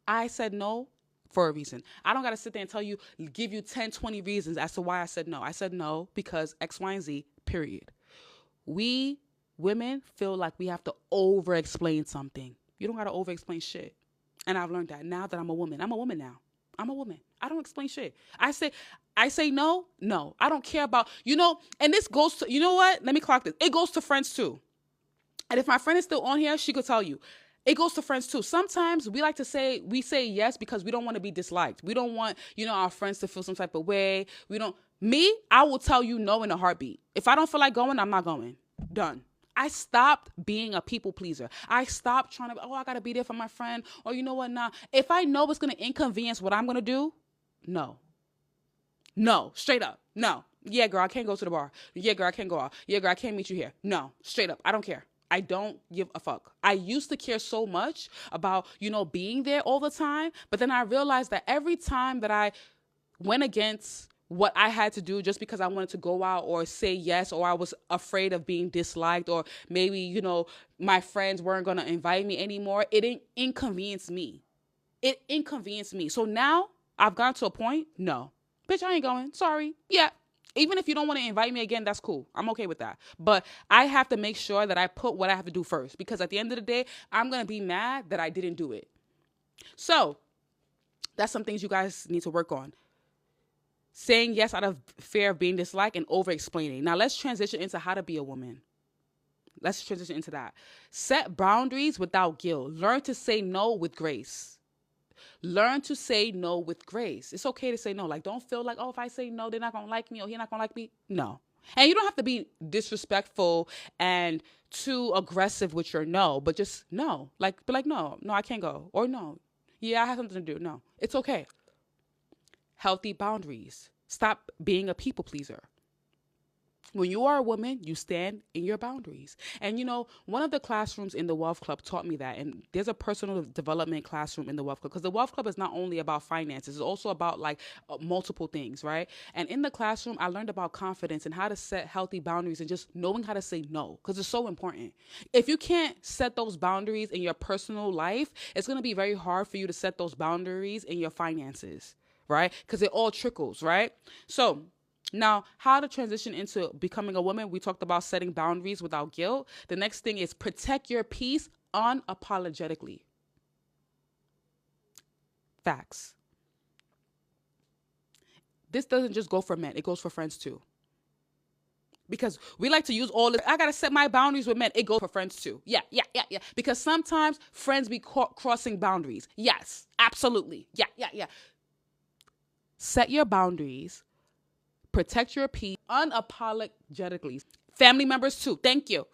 I said no for a reason. I don't got to sit there and give you 10, 20 reasons as to why I said no. I said no because X, Y, and Z, period. We women feel like we have to over-explain something. You don't got to over-explain shit. And I've learned that now that I'm a woman. I'm a woman now. I'm a woman. I don't explain shit. I say no. I don't care about, and this goes to, you know what? Let me clock this. It goes to friends too. And if my friend is still on here, she could tell you. It goes to friends too. Sometimes we say yes because we don't want to be disliked. We don't want, our friends to feel some type of way. I will tell you no in a heartbeat. If I don't feel like going, I'm not going. Done. I stopped being a people pleaser. I stopped trying to, I got to be there for my friend. Or you know what, nah. If I know it's going to inconvenience what I'm going to do, no. No, straight up. No. Yeah, girl, I can't go to the bar. Yeah, girl, I can't go out. Yeah, girl, I can't meet you here. No, straight up. I don't care. I don't give a fuck. I used to care so much about, being there all the time. But then I realized that every time that I went against what I had to do just because I wanted to go out or say yes, or I was afraid of being disliked, or maybe, my friends weren't going to invite me anymore, it inconvenienced me. It inconvenienced me. So now I've gotten to a point, no. Bitch, I ain't going. Sorry. Yeah. Even if you don't want to invite me again, that's cool. I'm okay with that. But I have to make sure that I put what I have to do first, because at the end of the day, I'm going to be mad that I didn't do it. So that's some things you guys need to work on. Saying yes out of fear of being disliked and over-explaining. Now let's transition into how to be a woman. Let's transition into that. Set boundaries without guilt. Learn to say no with grace. Learn to say no with grace. It's okay to say no. Like, don't feel like, if I say no, they're not going to like me or he's not going to like me. No. And you don't have to be disrespectful and too aggressive with your no, but just no. Like, be like, no, I can't go. Or no. Yeah, I have something to do. No, it's okay. Healthy boundaries. Stop being a people pleaser. When you are a woman, you stand in your boundaries. And one of the classrooms in the Wealth Club taught me that. And there's a personal development classroom in the Wealth Club, because the Wealth Club is not only about finances, it's also about like multiple things, right? And in the classroom, I learned about confidence and how to set healthy boundaries and just knowing how to say no, because it's so important. If you can't set those boundaries in your personal life, it's going to be very hard for you to set those boundaries in your finances, right? Because it all trickles, right? So, now, how to transition into becoming a woman. We talked about setting boundaries without guilt. The next thing is protect your peace unapologetically. Facts. This doesn't just go for men. It goes for friends too. Because we like to use all this. I got to set my boundaries with men. It goes for friends too. Yeah. Because sometimes friends be crossing boundaries. Yes, absolutely. Yeah. Set your boundaries. Protect your peace unapologetically. Family members too. Thank you.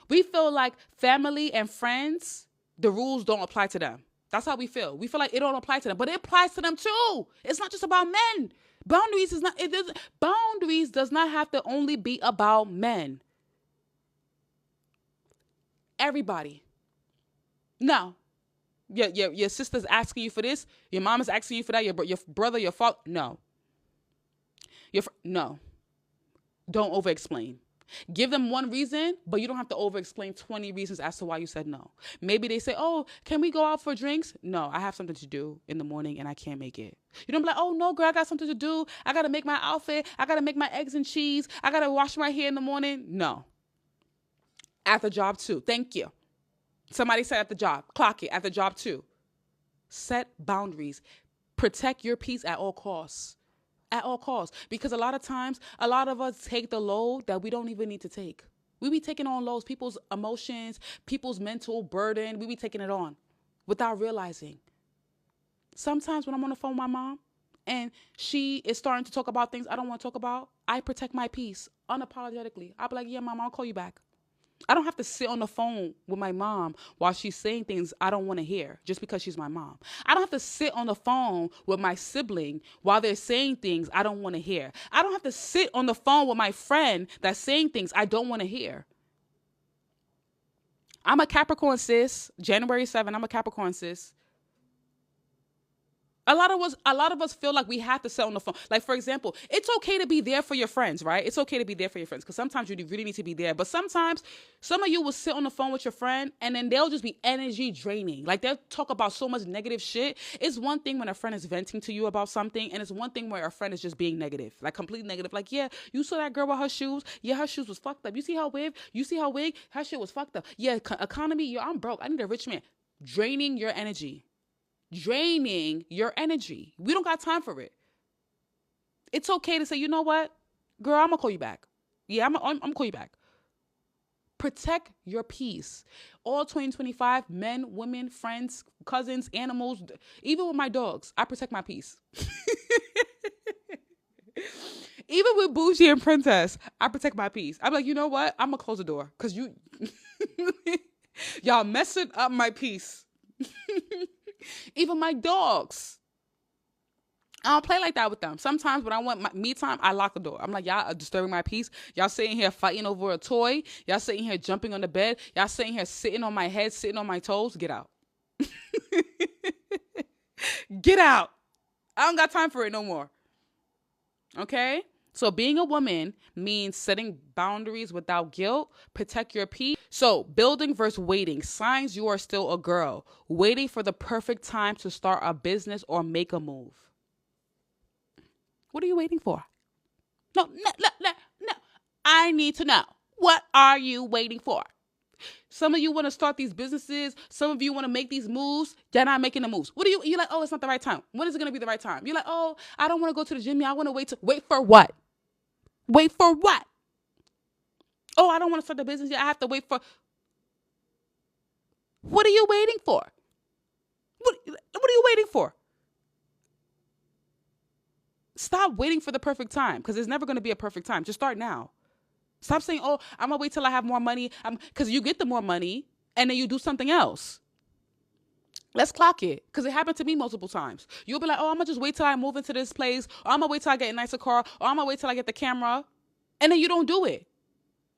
We feel like family and friends, the rules don't apply to them. That's how we feel. We feel like it don't apply to them, but it applies to them too. It's not just about men. Boundaries does not have to only be about men. Everybody. No. Your sister's asking you for this. Your mom is asking you for that. Your brother, your father. No. No. Don't over-explain. Give them one reason, but you don't have to over-explain 20 reasons as to why you said no. Maybe they say, oh, can we go out for drinks? No, I have something to do in the morning and I can't make it. You don't be like, oh, no, girl, I got something to do. I got to make my outfit. I got to make my eggs and cheese. I got to wash my hair in the morning. No. At the job too. Thank you. Somebody said at the job. Clock it. At the job too. Set boundaries. Protect your peace at all costs. At all costs. Because a lot of times, a lot of us take the load that we don't even need to take. We be taking on loads, people's emotions, people's mental burden. We be taking it on without realizing. Sometimes when I'm on the phone with my mom and she is starting to talk about things I don't want to talk about, I protect my peace unapologetically. I'll be like, yeah, mom, I'll call you back. I don't have to sit on the phone with my mom while she's saying things I don't want to hear just because she's my mom. I don't have to sit on the phone with my sibling while they're saying things I don't want to hear. I don't have to sit on the phone with my friend that's saying things I don't want to hear. I'm a Capricorn sis. January 7th, I'm a Capricorn sis. A lot of us feel like we have to sit on the phone. Like, for example, it's okay to be there for your friends, right? It's okay to be there for your friends because sometimes you really need to be there. But sometimes some of you will sit on the phone with your friend and then they'll just be energy draining. Like, they'll talk about so much negative shit. It's one thing when a friend is venting to you about something, and it's one thing where a friend is just being negative, like completely negative. Like, yeah, you saw that girl with her shoes. Yeah, her shoes was fucked up. You see her wig? Her shit was fucked up. Yeah, economy, yo, I'm broke. I need a rich man. Draining your energy. We don't got time for it. It's okay to say, you know what, girl, I'm gonna call you back. Yeah, I'm gonna call you back. Protect your peace. All 2025, men, women, friends, cousins, animals, even with my dogs, I protect my peace. Even with Bougie and Princess, I protect my peace. I'm like, you know what, I'm gonna close the door because y'all messing up my peace. Even my dogs. I don't play like that with them. Sometimes when I want my me time, I lock the door. I'm like, y'all are disturbing my peace. Y'all sitting here fighting over a toy. Y'all sitting here jumping on the bed. Y'all sitting here sitting on my head, sitting on my toes. Get out. Get out. I don't got time for it no more. Okay? So being a woman means setting boundaries without guilt, protect your peace. So building versus waiting, signs you are still a girl, waiting for the perfect time to start a business or make a move. What are you waiting for? No. I need to know. What are you waiting for? Some of you want to start these businesses. Some of you want to make these moves. You're not making the moves. You're like, oh, it's not the right time. When is it going to be the right time? You're like, oh, I don't want to go to the gym. I want to wait for what? Wait for what? Oh, I don't want to start the business yet. I have to wait for. What are you waiting for? What are you waiting for? Stop waiting for the perfect time because there's never going to be a perfect time. Just start now. Stop saying, oh, I'm going to wait till I have more money. Because you get the more money and then you do something else. Let's clock it. Because it happened to me multiple times. You'll be like, oh, I'm going to just wait till I move into this place. Or I'm going to wait till I get a nicer car. Or I'm going to wait till I get the camera. And then you don't do it.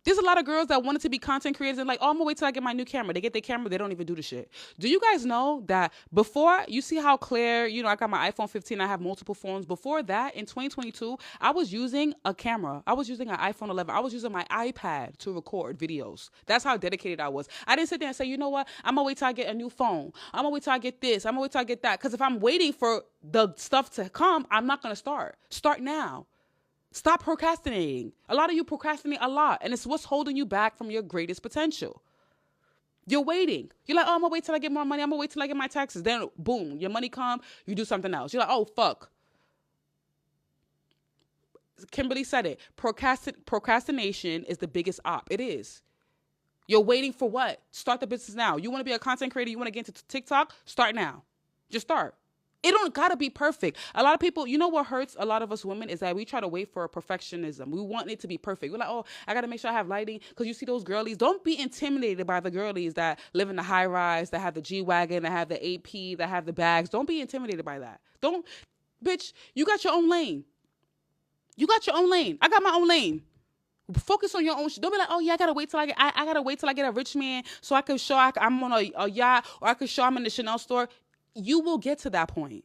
There's a lot of girls that wanted to be content creators and like, oh, I'm gonna wait till I get my new camera. They get their camera, they don't even do the shit. Do you guys know that before, you see how clear, I got my iPhone 15, I have multiple phones. Before that, in 2022, I was using a camera. I was using an iPhone 11. I was using my iPad to record videos. That's how dedicated I was. I didn't sit there and say, you know what? I'm gonna wait till I get a new phone. I'm gonna wait till I get this. I'm gonna wait till I get that. Because if I'm waiting for the stuff to come, I'm not gonna start. Start now. Stop procrastinating. A lot of you procrastinate a lot, and it's what's holding you back from your greatest potential. You're waiting. You're like, oh, I'm going to wait till I get more money. I'm going to wait till I get my taxes. Then, boom, your money come, you do something else. You're like, oh, fuck. Kimberly said it. Procrastination is the biggest op. It is. You're waiting for what? Start the business now. You want to be a content creator? You want to get into TikTok? Start now. Just start. It don't gotta be perfect. A lot of people, what hurts a lot of us women is that we try to wait for a perfectionism. We want it to be perfect. We're like, oh, I gotta make sure I have lighting. Because you see those girlies. Don't be intimidated by the girlies that live in the high rise, that have the G-Wagon, that have the AP, that have the bags. Don't be intimidated by that. Bitch, you got your own lane. You got your own lane. I got my own lane. Focus on your own shit. Don't be like, oh yeah, I gotta wait till I get a rich man so I can show I'm on a yacht, or I can show I'm in the Chanel store. You will get to that point.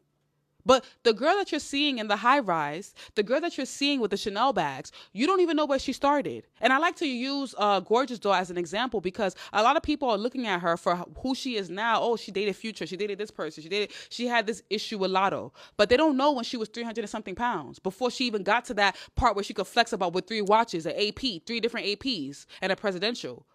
But the girl that you're seeing in the high rise, the girl that you're seeing with the Chanel bags, you don't even know where she started. And I like to use Gorgeous Doll as an example because a lot of people are looking at her for who she is now. Oh, she dated Future. She dated this person. She had this issue with Lotto. But they don't know when she was 300 and something pounds before she even got to that part where she could flex about with 3 watches, an AP, 3 different APs, and a presidential.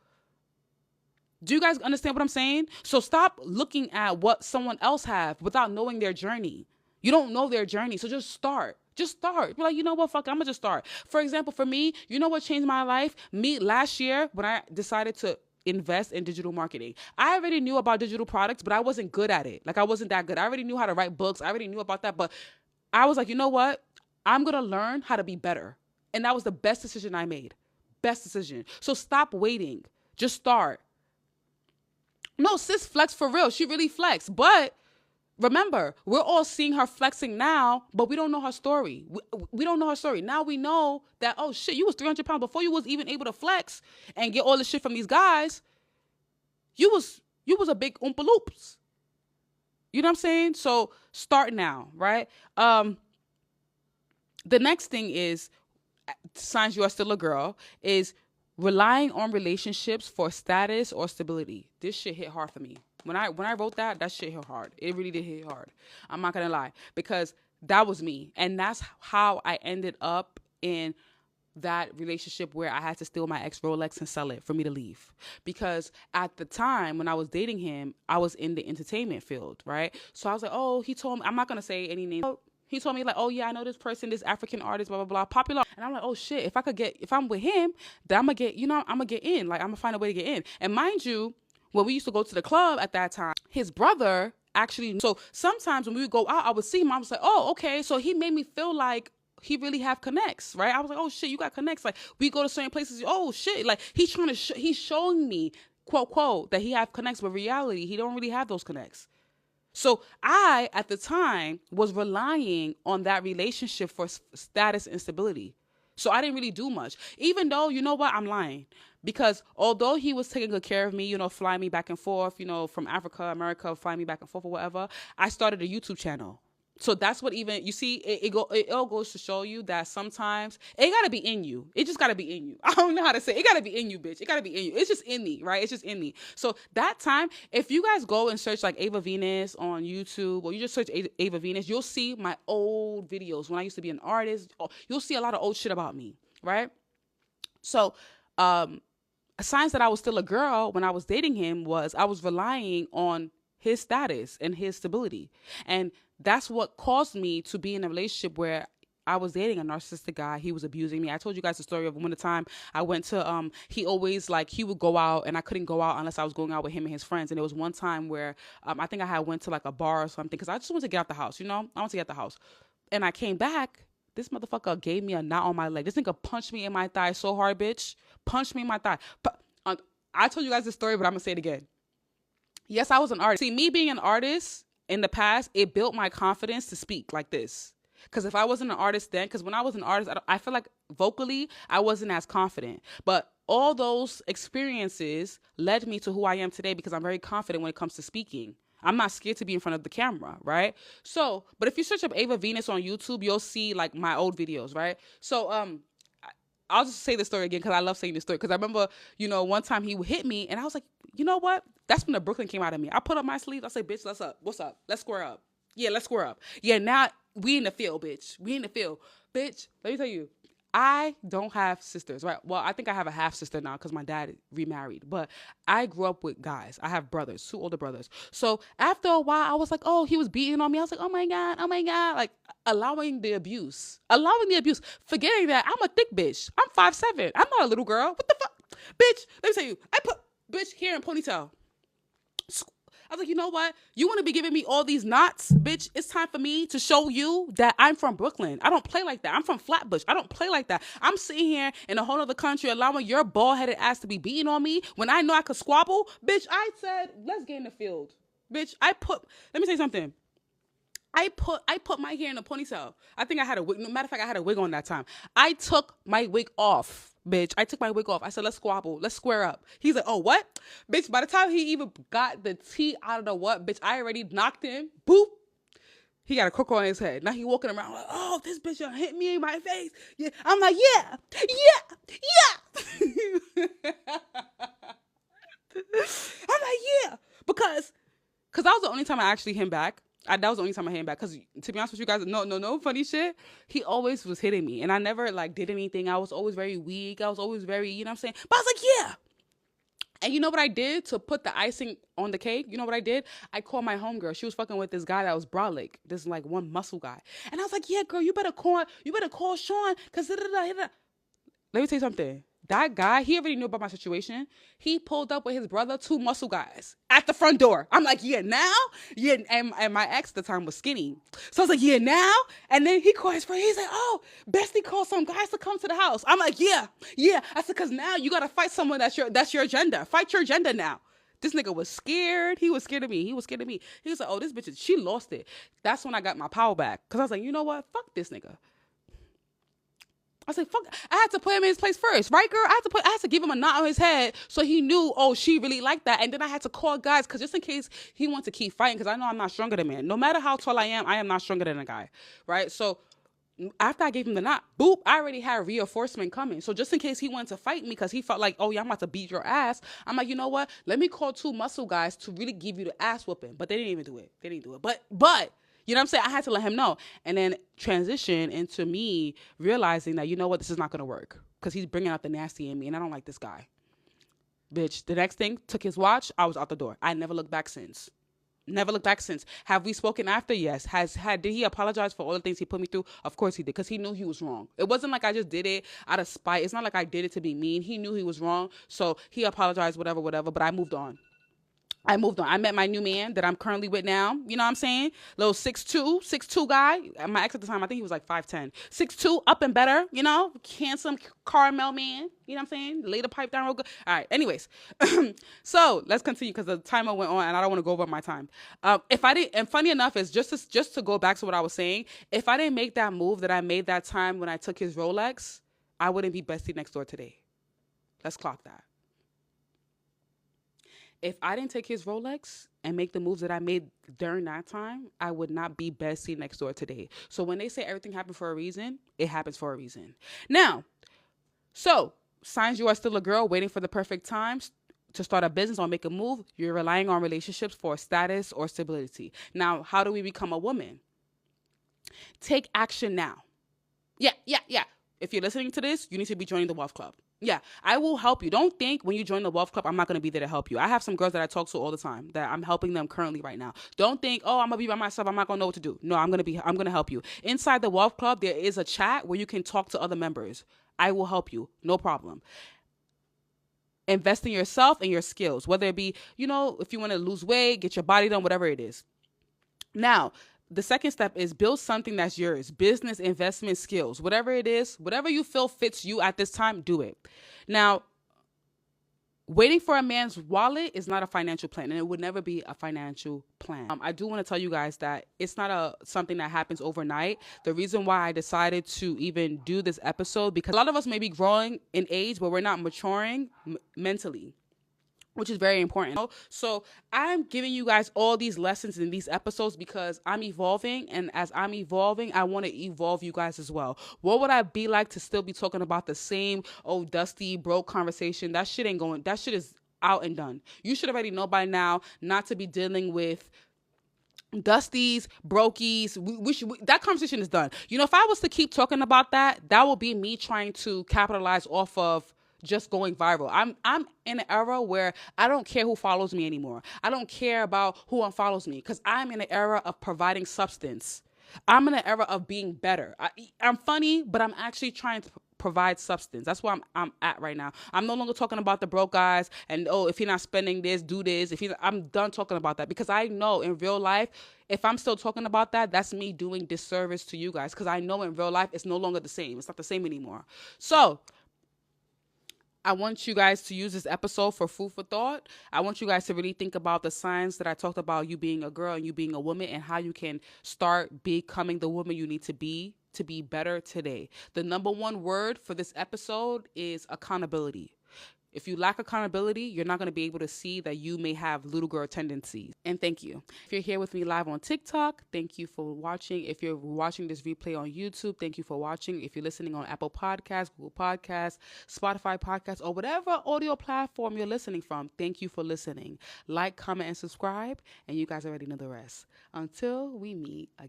Do you guys understand what I'm saying? So stop looking at what someone else have without knowing their journey. You don't know their journey, so just start. Just start. Be like, you know what, fuck, I'm gonna just start. For example, for me, you know what changed my life? Me, last year, when I decided to invest in digital marketing, I already knew about digital products, but I wasn't good at it. Like, I wasn't that good. I already knew how to write books. I already knew about that, but I was like, you know what? I'm gonna learn how to be better. And that was the best decision I made. Best decision. So stop waiting. Just start. No, sis flex for real. She really flexed. But remember, we're all seeing her flexing now, but we don't know her story. We don't know her story. Now we know that, oh shit, you was 300 pounds before you was even able to flex and get all the shit from these guys. You was a big Oompa Loops. You know what I'm saying? So start now, right? The next thing is, signs you are still a girl, is relying on relationships for status or stability. This shit hit hard for me. When I wrote that shit hit hard. It really did hit hard. I'm not gonna lie, because that was me, and that's how I ended up in that relationship where I had to steal my ex Rolex and sell it for me to leave. Because at the time when I was dating him, I was in the entertainment field, right? So I was like, oh, he told me, I'm not gonna say any names. He told me like, oh yeah, I know this person, this African artist, blah, blah, blah, popular. And I'm like, oh shit, if I'm with him, then I'm gonna get in. Like, I'm gonna find a way to get in. And mind you, when we used to go to the club at that time, his brother actually, so sometimes when we would go out, I would see him, I was like, oh, okay. So he made me feel like he really have connects, right? I was like, oh shit, you got connects. Like, we go to certain places, oh shit. Like, he's he's showing me, quote, quote, that he have connects, but reality, he don't really have those connects. So I, at the time, was relying on that relationship for status and stability. So I didn't really do much. Even though, you know what, I'm lying. Because although he was taking good care of me, flying me back and forth, from Africa, America, flying me back and forth or whatever, I started a YouTube channel. So that's what even, you see, it all goes to show you that sometimes it got to be in you. It just got to be in you. I don't know how to say it. It got to be in you, bitch. It got to be in you. It's just in me, right? It's just in me. So that time, if you guys go and search like Ava Venus on YouTube, or you just search Ava Venus, you'll see my old videos when I used to be an artist. You'll see a lot of old shit about me, right? So, signs that I was still a girl when I was dating him was I was relying on his status and his stability. And that's what caused me to be in a relationship where I was dating a narcissistic guy. He was abusing me. I told you guys the story of one time I went to, he always he would go out and I couldn't go out unless I was going out with him and his friends. And there was one time where I think I had went to like a bar or something because I just wanted to get out the house, I want to get out the house. And I came back. This motherfucker gave me a knot on my leg. This nigga punched me in my thigh so hard, bitch. Punched me in my thigh. I told you guys this story, but I'm going to say it again. Yes, I was an artist. See, me being an artist in the past, it built my confidence to speak like this. Because if I wasn't an artist then, because when I was an artist, I feel like vocally, I wasn't as confident. But all those experiences led me to who I am today because I'm very confident when it comes to speaking. I'm not scared to be in front of the camera, right? So, but if you search up Ava Venus on YouTube, you'll see like my old videos, right? So, I'll just say the story again because I love saying this story. Because I remember, one time he hit me and I was like, you know what? That's when the Brooklyn came out of me. I put up my sleeves. I say, bitch, let's up. What's up? Let's square up. Yeah, let's square up. Yeah, now we in the field, bitch. We in the field. Bitch, let me tell you, I don't have sisters, right? Well, I think I have a half sister now because my dad remarried. But I grew up with guys. I have brothers, 2 older brothers. So after a while, I was like, oh, he was beating on me. I was like, oh my God. Like allowing the abuse, forgetting that I'm a thick bitch. I'm 5'7". I'm not a little girl. What the fuck? Bitch, let me tell you, I put bitch hair in ponytail. I was like, you know what? You want to be giving me all these knots, bitch? It's time for me to show you that I'm from Brooklyn. I don't play like that. I'm from Flatbush. I don't play like that. I'm sitting here in a whole other country allowing your bald-headed ass to be beating on me when I know I could squabble. Bitch, I said, let's get in the field. Bitch, let me say something. I put my hair in a ponytail. I think I had a wig. No matter of fact, I had a wig on that time. I took my wig off, bitch. I took my wig off. I said, let's squabble. Let's square up. He's like, oh, what? Bitch, by the time he even got the tea out of the what, bitch, I already knocked him. Boop. He got a crook on his head. Now he walking around like, oh, this bitch done hit me in my face. Yeah. I'm like, yeah. I'm like, yeah. Because that was the only time I actually hit him back. That was the only time I hit him back. Because to be honest with you guys, no funny shit. He always was hitting me. And I never did anything. I was always very weak. I was always very, you know what I'm saying? But I was like, yeah. And you know what I did to put the icing on the cake? You know what I did? I called my homegirl. She was fucking with this guy that was brolic. This one muscle guy. And I was like, yeah, girl, you better call Sean. Because let me tell you something. That guy, he already knew about my situation. He pulled up with his brother, 2 muscle guys at the front door. I'm like, yeah, now? Yeah, and my ex at the time was skinny. So I was like, yeah, now? And then he called his friend. He's like, oh, Bestie called some guys to come to the house. I'm like, yeah. I said, because now you got to fight someone that's your agenda. Fight your agenda now. This nigga was scared. He was scared of me. He was like, oh, this bitch, she lost it. That's when I got my power back. Because I was like, you know what? Fuck this nigga. I was like, fuck, I had to put him in his place first, right, girl? I had to give him a knot on his head so he knew, oh, she really liked that. And then I had to call guys, because just in case he wants to keep fighting, because I know I'm not stronger than man. No matter how tall I am not stronger than a guy, right? So after I gave him the knot, boop, I already had reinforcement coming. So just in case he wanted to fight me because he felt like, oh, yeah, I'm about to beat your ass, I'm like, you know what? Let me call 2 muscle guys to really give you the ass whooping. But they didn't even do it. But you know what I'm saying? I had to let him know. And then transition into me realizing that, you know what, this is not going to work. Because he's bringing out the nasty in me, and I don't like this guy. Bitch, the next thing, took his watch, I was out the door. I never looked back since. Have we spoken after? Yes. Did he apologize for all the things he put me through? Of course he did, because he knew he was wrong. It wasn't like I just did it out of spite. It's not like I did it to be mean. He knew he was wrong. So he apologized, whatever, but I moved on. I met my new man that I'm currently with now. You know what I'm saying? Little 6'2" guy. My ex at the time, I think he was like 5'10". 6'2", up and better, handsome caramel man. You know what I'm saying? Lay the pipe down real good. All right. Anyways, so let's continue because the timer went on and I don't want to go over my time. And funny enough is just to go back to what I was saying, if I didn't make that move that I made that time when I took his Rolex, I wouldn't be Bestie Next Door today. Let's clock that. If I didn't take his Rolex and make the moves that I made during that time, I would not be Bestie Next Door today. So when they say everything happened for a reason, it happens for a reason. Now, so signs you are still a girl waiting for the perfect time to start a business or make a move, you're relying on relationships for status or stability. Now, how do we become a woman? Take action now. Yeah. If you're listening to this, you need to be joining the Wealth Club. Yeah, I will help you. Don't think when you join the Wealth Club, I'm not going to be there to help you. I have some girls that I talk to all the time that I'm helping them currently right now. Don't think, oh, I'm going to be by myself. I'm not going to know what to do. No, I'm going to help you. Inside the Wealth Club, there is a chat where you can talk to other members. I will help you. No problem. Invest in yourself and your skills, whether it be, if you want to lose weight, get your body done, whatever it is. Now, the second step is build something that's yours. Business, investment, skills, whatever it is, whatever you feel fits you at this time, do it. Now, waiting for a man's wallet is not a financial plan, and it would never be a financial plan. I do want to tell you guys that it's not something that happens overnight. The reason why I decided to even do this episode, because a lot of us may be growing in age, but we're not maturing mentally, which is very important. So I'm giving you guys all these lessons in these episodes because I'm evolving. And as I'm evolving, I want to evolve you guys as well. What would I be like to still be talking about the same, dusty, broke conversation? That shit ain't going, that shit is out and done. You should already know by now not to be dealing with dusties, brokies. That conversation is done. If I was to keep talking about that, that will be me trying to capitalize off of just going viral. I'm in an era where I don't care who follows me anymore. I don't care about who unfollows me because I'm in an era of providing substance. I'm in an era of being better. I'm funny, but I'm actually trying to provide substance. That's where I'm at right now. I'm no longer talking about the broke guys and, if you're not spending this, do this. I'm done talking about that because I know in real life, if I'm still talking about that, that's me doing disservice to you guys because I know in real life it's no longer the same. It's not the same anymore. So I want you guys to use this episode for food for thought. I want you guys to really think about the signs that I talked about, you being a girl and you being a woman, and how you can start becoming the woman you need to be better today. The number one word for this episode is accountability. If you lack accountability, you're not going to be able to see that you may have little girl tendencies. And thank you. If you're here with me live on TikTok, thank you for watching. If you're watching this replay on YouTube, thank you for watching. If you're listening on Apple Podcasts, Google Podcasts, Spotify Podcasts, or whatever audio platform you're listening from, thank you for listening. Like, comment, and subscribe, and you guys already know the rest. Until we meet again.